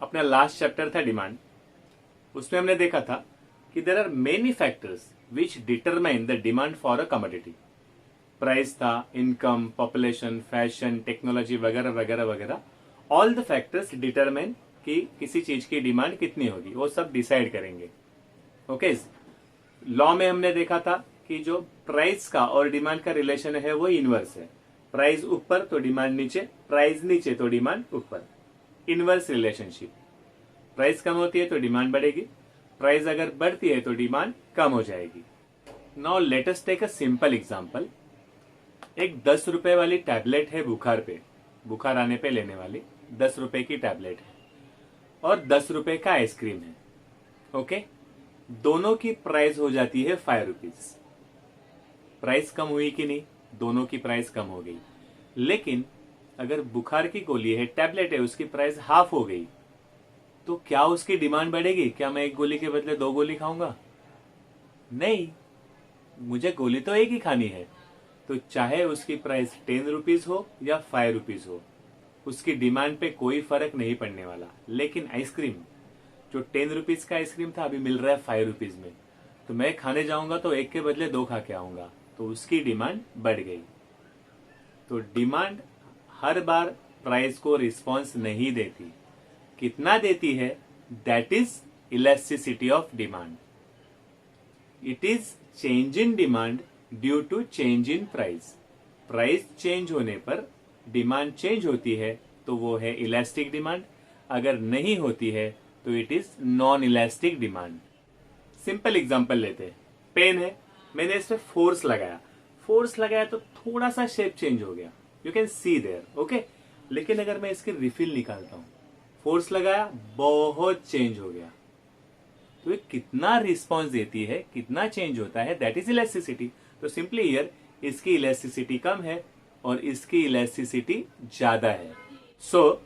अपना last chapter था demand, उसमें हमने देखा था कि there are many factors which determine the demand for a commodity. Price था, इनकम, पॉपुलेशन, फैशन, टेक्नोलॉजी वगैरह वगैरह वगैरह, ऑल द फैक्टर्स डिटरमाइन कि किसी चीज की डिमांड कितनी होगी, वो सब डिसाइड करेंगे। ओके, लॉ में हमने देखा था कि जो प्राइस का और डिमांड का रिलेशन है वो इनवर्स है। प्राइस ऊपर तो डिमांड नीचे, प्राइस नीचे तो डिमांड ऊपर, इनवर्स रिलेशनशिप। प्राइस कम होती है तो डिमांड बढ़ेगी, प्राइस अगर बढ़ती है तो डिमांड कम हो जाएगी। Now let us take a simple example. एक 10 रुपए वाली टैबलेट है बुखार पे, बुखार आने पे लेने वाली 10 रुपए की टैबलेट है, और 10 रुपए का आइसक्रीम है। ओके, दोनों की प्राइस हो जाती है 5 रुपीज। प्राइस कम हुई कि नहीं? दोनों की प्राइस कम हो गई। लेकिन अगर बुखार की गोली है, टैबलेट है, उसकी प्राइस हाफ हो गई, तो क्या उसकी डिमांड बढ़ेगी? क्या मैं एक गोली के बदले 2 गोली खाऊंगा? नहीं, मुझे गोली तो एक ही खानी है। तो चाहे उसकी प्राइस 10 रुपीज हो या 5 रुपीज हो, उसकी डिमांड पे कोई फर्क नहीं पड़ने वाला। लेकिन आइसक्रीम, जो 10 रुपीज का आइसक्रीम था, अभी मिल रहा है 5 रुपीज में, तो मैं खाने जाऊंगा तो एक के बदले 2 खा के आऊंगा, तो उसकी डिमांड बढ़ गई। तो डिमांड हर बार प्राइस को रिस्पॉन्स नहीं देती। कितना देती है? That is elasticity of demand. It is change in demand due to change in price. Price change होने पर डिमांड चेंज होती है, तो वो है इलास्टिक डिमांड। अगर नहीं होती है तो it is non elastic demand. Simple example लेते हैं। पेन है, मैंने इस पे फोर्स लगाया तो थोड़ा सा शेप चेंज हो गया, you can see there. Okay, लेकिन अगर मैं इसकी रिफिल निकालता हूं, फोर्स लगाया, बहुत चेंज हो गया, तो ये कितना रिस्पॉन्स देती है, कितना चेंज होता है, दैट इज इलास्टिसिटी। तो सिंपली हियर इसकी इलास्टिसिटी कम है और इसकी इलास्टिसिटी ज्यादा है। So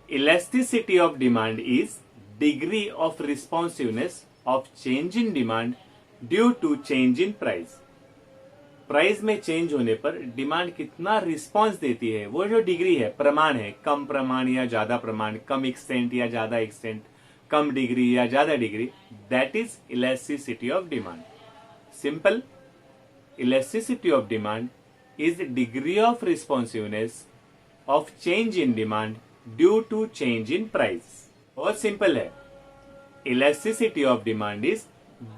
elasticity of demand is degree of responsiveness of change in demand due to change in price. Price में चेंज होने पर डिमांड कितना रिस्पॉन्स देती है, वो जो डिग्री है, प्रमाण है, कम प्रमाण या ज्यादा प्रमाण, कम एक्सटेंट या ज्यादा एक्सटेंट, कम डिग्री या ज्यादा degree, that is elasticity of demand. Simple, elasticity of demand is degree of responsiveness of change in demand due to change in price. बहुत सिंपल है, elasticity of demand is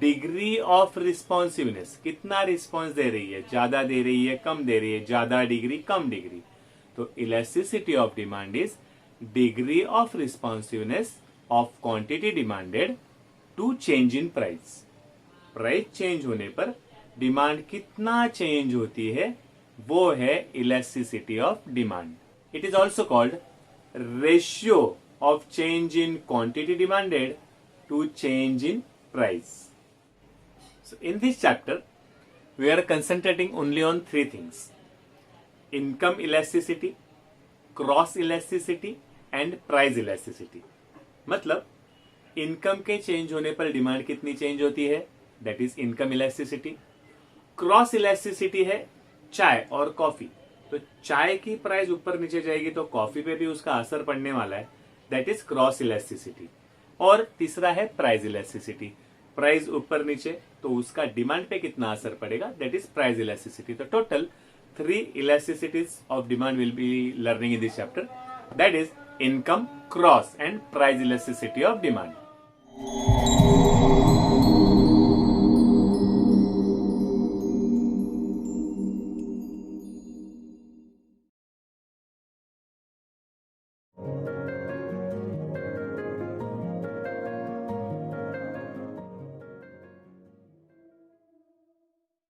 degree of responsiveness. कितना response दे रही है, ज्यादा दे रही है, कम दे रही है, ज्यादा डिग्री, कम डिग्री। तो elasticity of demand is degree of responsiveness of quantity demanded to change in price. Price change होने पर डिमांड कितना चेंज होती है, वो है elasticity of demand. It is also called ratio of change in quantity demanded to change in price. So in this chapter we are concentrating only on 3 things: income elasticity, cross elasticity and price elasticity. मतलब income के change होने पर demand कितनी change होती है, that is income elasticity. Cross elasticity है चाय और कॉफी, तो चाय की प्राइस ऊपर नीचे जाएगी तो कॉफी पे भी उसका असर पड़ने वाला है, दैट इज क्रॉस इलास्टिसिटी। और तीसरा है प्राइस इलास्टिसिटी। प्राइस ऊपर नीचे तो उसका डिमांड पे कितना असर पड़ेगा, दैट इज प्राइस इलास्टिसिटी। तो total 3 elasticities of demand will be learning in this chapter, that is income, cross and price elasticity of demand.